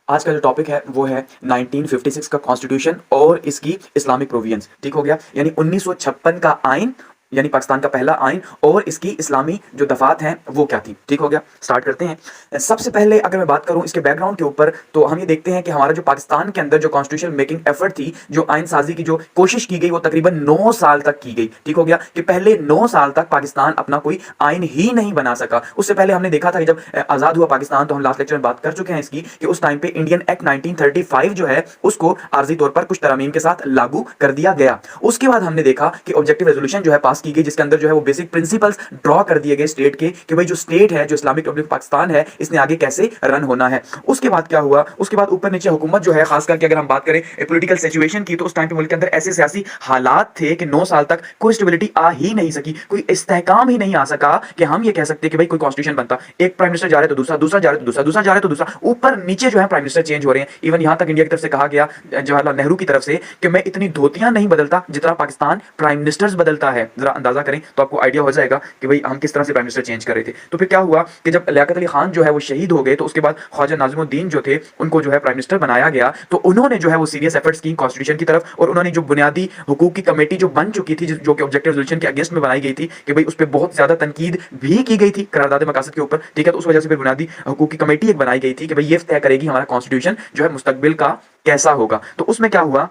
आज का जो टॉपिक है वो है 1956 का कॉन्स्टिट्यूशन और इसकी इस्लामिक प्रोविजंस। ठीक हो गया, यानी 1956 का आइन, यानी पाकिस्तान का पहला आइन और इसकी इस्लामी जो दफात हैं वो क्या थी। ठीक हो गया, स्टार्ट करते हैं। सबसे पहले अगर मैं बात करूं इसके बैकग्राउंड के ऊपर, तो हम ये देखते हैं कि हमारा जो पाकिस्तान के अंदर जो कॉन्स्टिट्यूशन मेकिंग एफर्ट थी, जो आइन साजी की जो कोशिश की गई, वो तकरीबन 9 साल तक की गई। ठीक हो गया, कि पहले 9 साल तक पाकिस्तान अपना कोई आइन ही नहीं बना सका। उससे पहले हमने देखा था कि जब आजाद हुआ पाकिस्तान, तो हम लास्ट लेक्चर में बात कर चुके हैं इसकी, कि उस टाइम पे इंडियन एक्ट 1935 जो है उसको आर्जी तौर पर कुछ तरमीम के साथ लागू कर दिया गया। उसके बाद हमने देखा कि ऑब्जेक्टिव रेजोल्यूशन जो है पास की गई, जिसके अंदर जो है वो बेसिक प्रिंसिपल्स ड्रॉ कर दिए गए स्टेट के, कि भाई जो स्टेट है, जो इस्लामिक रिपब्लिक पाकिस्तान है, इसने आगे कैसे रन होना है। उसके बाद क्या हुआ, उसके बाद ऊपर नीचे हुकूमत जो है, खास करके अगर हम बात करें पॉलिटिकल सिचुएशन की, तो उस टाइम पे मुल्क के अंदर ऐसे सियासी हालात थे कि 9 साल तक कोई स्टेबिलिटी आ ही नहीं सकी, कोई इस्तेहकाम ही नहीं आ सका कि हम ये कह सकते कि भाई कोई कॉन्स्टिट्यूशन बनता। एक प्राइम मिनिस्टर जा रहा है तो दूसरा, दूसरा जा रहा है तो दूसरा, दूसरा जा रहा है तो दूसरा, ऊपर नीचे जो है प्राइम मिनिस्टर चेंज हो रहे हैं। इवन यहां तक इंडिया की तरफ से कहा गया, जवाहरलाल नेहरू की तरफ से, कि मैं इतनी धोतियां नहीं बदलता जितना पाकिस्तान प्राइम मिनिस्टर्स बदलता है। जरा अंदाजा करें तो आपको आइडिया हो जाएगा कि भाई हम किस तरह से प्राइम मिनिस्टर चेंज कर रहे थे। तो फिर क्या हुआ कि जब लियाकत अली खान जो है वो शहीद हो गए, तो उसके बाद ख्वाजा नाज़िमुद्दीन जो थे उनको जो है प्राइम मिनिस्टर बनाया गया। तो उन्होंने जो है वो सीरियस एफर्ट्स की कॉन्स्टिट्यूशन की तरफ, और उन्होंने जो बुनियादी हुकूक की कमेटी जो बन चुकी थी, जो कि ऑब्जेक्टिव रेजोल्यूशन के अगेंस्ट में बनाई गई थी, कि भाई उस पर बहुत ज्यादा तनकीद भी की गई थी करारदाद मकासद के ऊपर। ठीक है, तो उस वजह से फिर बुनियादी हुकूक की कमेटी एक बनाई गई थी कि भाई ये तय करेगी हमारा कॉन्स्टिट्यूशन जो है मुस्तकबिल का कैसा होगा। तो उसमें क्या हुआ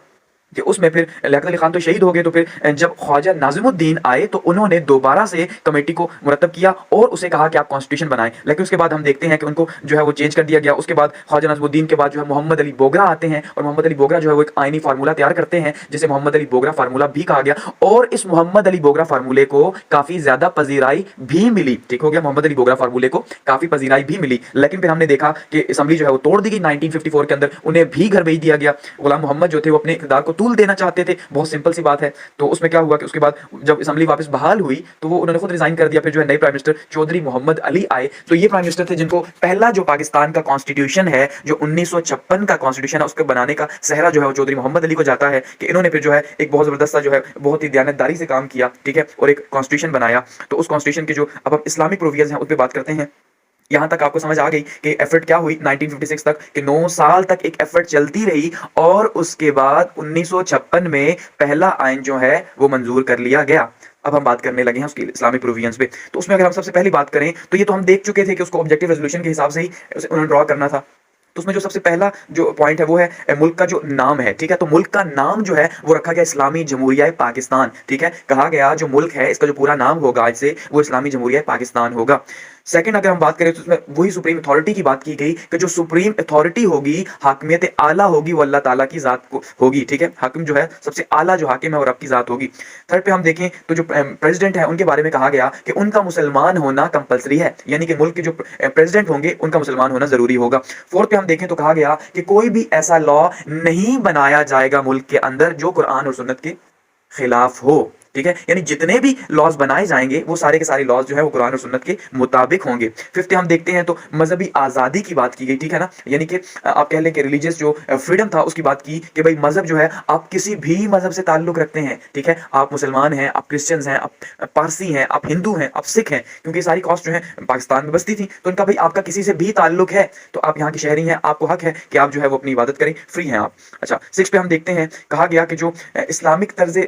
कि उसमें फिर लियाकत अली खान तो शहीद हो गए, तो फिर जब ख्वाजा नाज़िमुद्दीन आए तो उन्होंने दोबारा से कमेटी को मुरतब किया और उसे कहा कि आप कॉन्स्टिट्यूशन बनाएं। लेकिन उसके बाद हम देखते हैं कि उनको जो है वो चेंज कर दिया गया। उसके बाद ख्वाजा नाज़िमुद्दीन के बाद जो है मोहम्मद अली बोगरा आते हैं, और मोहम्मद अली बोगरा जो है वो एक आइनी फार्मूला तैयार करते हैं, जिसे मोहम्मद अली बोगरा फार्मूला भी कहा गया। और इस मोहम्मद अली बोगरा फार्मूले को काफी ज्यादा पजीराई भी मिली। ठीक हो गया, मोहम्मद अली बोगरा फार्मूले को काफी पजीराई भी मिली। लेकिन फिर हमने देखा कि असम्बली जो है वो तोड़ दी गई 1954 के अंदर, उन्हें भी घर भेज दिया गया। गुलाम मोहम्मद जो थे वो अपने इक़्तिदार को तूल देना चाहते थे, बहुत सिंपल सी बात है। तो उसमें क्या हुआ कि उसके बाद जब असेंबली वापस बहाल हुई, तो वो उन्होंने खुद रिजाइन कर दिया। फिर जो है नए प्राइम मिनिस्टर चौधरी मोहम्मद अली आए। तो ये प्राइम मिनिस्टर थे जिनको पहला जो पाकिस्तान का कॉन्स्टिट्यूशन है, जो 1956 का कॉन्स्टिट्यूशन है, उसको बनाने का सेहरा जो है वो चौधरी मोहम्मद अली को जाता है, कि इन्होंने फिर जो है एक बहुत जबरदस्त जो है बहुत ही दयानतदारी से काम किया। ठीक है, और एक कॉन्स्टिट्यूशन बनाया। तो उस कॉन्स्टिट्यूशन की जो अब हम इस्लामिक प्रोविजंस हैं उस पर बात करते हैं। यहां तक आपको समझ आ गई कि एफर्ट क्या हुई 1956 तक, कि 9 साल तक एक एफर्ट चलती रही, और उसके बाद 1956 में पहला आइन जो है वो मंजूर कर लिया गया। अब हम बात करने लगे हैं उसकी इस्लामिक प्रोविजंस पे। तो उसमें अगर हम सबसे पहली बात करें, तो ये तो हम देख चुके थे कि उसको ऑब्जेक्टिव रेजोल्यूशन के हिसाब से ही उन्होंने ड्रॉ करना था। तो उसमें जो सबसे पहला जो पॉइंट है वो है मुल्क का जो नाम है। ठीक है, तो मुल्क का नाम जो है वो रखा गया इस्लामी जमहूरिया पाकिस्तान। ठीक है, कहा गया जो मुल्क है इसका जो पूरा नाम होगा आज से वो इस्लामी जमहूरिया पाकिस्तान होगा। सेकंड अगर हम बात करें तो उसमें वही सुप्रीम अथॉरिटी की बात की गई, कि जो सुप्रीम अथॉरिटी होगी, हाकिमियत आला होगी, वो अल्लाह ताला की जात को होगी। ठीक है, हाकिम जो है सबसे आला जो हाकिम है वो रब की जात होगी। थर्ड पे हम देखें तो जो प्रेसिडेंट है उनके बारे में कहा गया कि उनका मुसलमान होना कंपलसरी है, यानी कि मुल्क के जो प्रेसिडेंट होंगे उनका मुसलमान होना जरूरी होगा। फोर्थ पे हम देखें तो कहा गया कि कोई भी ऐसा लॉ नहीं बनाया जाएगा मुल्क के अंदर जो कुरान और सुन्नत के खिलाफ हो। ठीक है, यानी जितने भी लॉज बनाए जाएंगे वो सारे के सारे लॉज जो है वो कुरान और सुन्नत के मुताबिक होंगे। फिफ्थ हम देखते हैं तो मजहबी आजादी की बात की गई। ठीक है ना, यानी कि आप कह लें कि रिलीजियस जो फ्रीडम था उसकी बात की, कि भाई मजहब जो है आप किसी भी मजहब से ताल्लुक रखते हैं। ठीक है, आप मुसलमान हैं, आप क्रिश्चियंस हैं, आप पारसी हैं, आप हिंदू हैं, आप सिख हैं, क्योंकि सारी कास्ट जो है पाकिस्तान में बसती थी, तो उनका भाई आपका किसी से भी ताल्लुक है तो आप यहाँ के शहरी हैं, आपको हक है कि आप जो है वो अपनी इबादत करें, फ्री हैं आप। अच्छा, सिक्स पे हम देखते हैं, कहा गया कि जो इस्लामिक तर्ज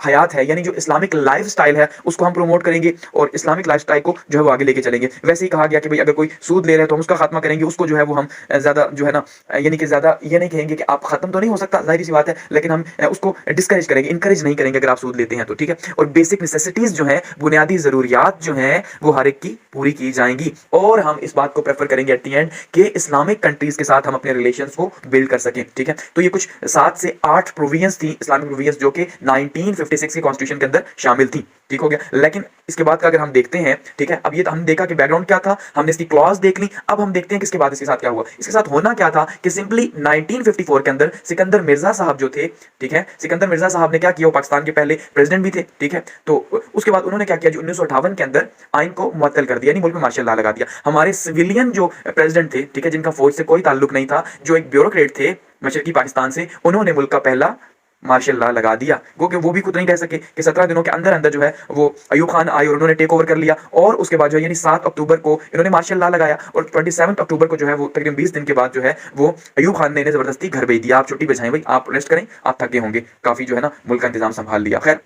हयात है, यानी जो इस्लामिक लाइफ स्टाइल है उसको हम प्रमोट करेंगे और इस्लामिक लाइफ स्टाइल को जो है वो आगे लेके चलेंगे। वैसे ही कहा गया कि भाई अगर कोई सूद ले रहा है तो हम उसका खात्मा करेंगे, उसको जो है वो हम ज्यादा जो है ना, यानी कि ज्यादा ये नहीं कहेंगे कि आप खत्म तो नहीं हो सकता, जाहिर सी बात है, लेकिन हम उसको डिस्करेज करेंगे, इंकरेज नहीं करेंगे अगर आप सूद लेते हैं तो। ठीक है, और बेसिक नेसेसिटीज जो है, बुनियादी जरूरियात जो है वो हर एक की पूरी की जाएंगी, और हम इस बात को प्रेफर करेंगे एट द एंड कि इस्लामिक कंट्रीज के साथ हम अपने रिलेशंस को बिल्ड कर सकें। ठीक है, तो ये कुछ 7 से 8 प्रोविजंस थी इस्लामिक प्रोविजंस जो कि 1956 के कॉन्स्टिट्यूशन के अंदर शामिल थी। ठीक हो गया, लेकिन इसके बाद का अगर हम देखते हैं, ठीक है, अब ये तो हम देखा कि बैकग्राउंड क्या था, हमने इसकी क्लॉज देख ली। अब हम देखते हैं कि इसके बाद इसके साथ क्या हुआ। इसके साथ होना क्या था कि सिंपली 1954 के अंदर सिकंदर मिर्जा साहब जो थे, ठीक है, सिकंदर मिर्जा साहब ने क्या किया, वो पाकिस्तान के पहले प्रेसिडेंट भी थे। ठीक है, तो उसके बाद उन्होंने क्या किया, जो 1958 के अंदर आइन को मुअत्तल कर दिया, यानी मुल्क में मार्शल लॉ लगा दिया। हमारे सिविलियन जो प्रेसिडेंट थे, ठीक है, जिनका फौज से कोई ताल्लुक नहीं था, जो एक ब्यूरोक्रेट थे मशरकी पाकिस्तान से, उन्होंने मुल्क का पहला मार्शल लॉ लगा दिया। क्योंकि वो भी खुद नहीं कह सके कि 17 दिनों के अंदर अंदर जो है वो अयूब खान आए और उन्होंने टेक ओवर कर लिया, और उसके बाद जो है यानी 7 अक्टूबर को इन्होंने मार्शल लॉ लगाया, और 27 अक्टूबर को जो है वो तकरीबन 20 दिन के बाद जो है वो अयूब खान ने इन्हें जबरदस्ती घर भेज दिया, आप छुट्टी पे जाएं भाई, आप रेस्ट करें, आप थके होंगे काफी, जो है ना मुल्क का इंतजाम संभाल लिया। खैर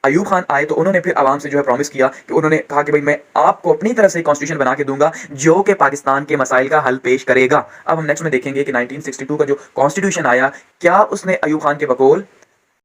अयूब खान आए तो उन्होंने फिर आवाम से जो है प्रॉमिस किया कि उन्होंने कहा कि भाई मैं आपको अपनी तरफ से कॉन्स्टिट्यूशन बना के दूंगा जो कि पाकिस्तान के मसाइल का हल पेश करेगा। अब हम नेक्स्ट में देखेंगे कि 1962 का जो कॉन्स्टिट्यूशन आया, क्या उसने अयूब खान के बकौल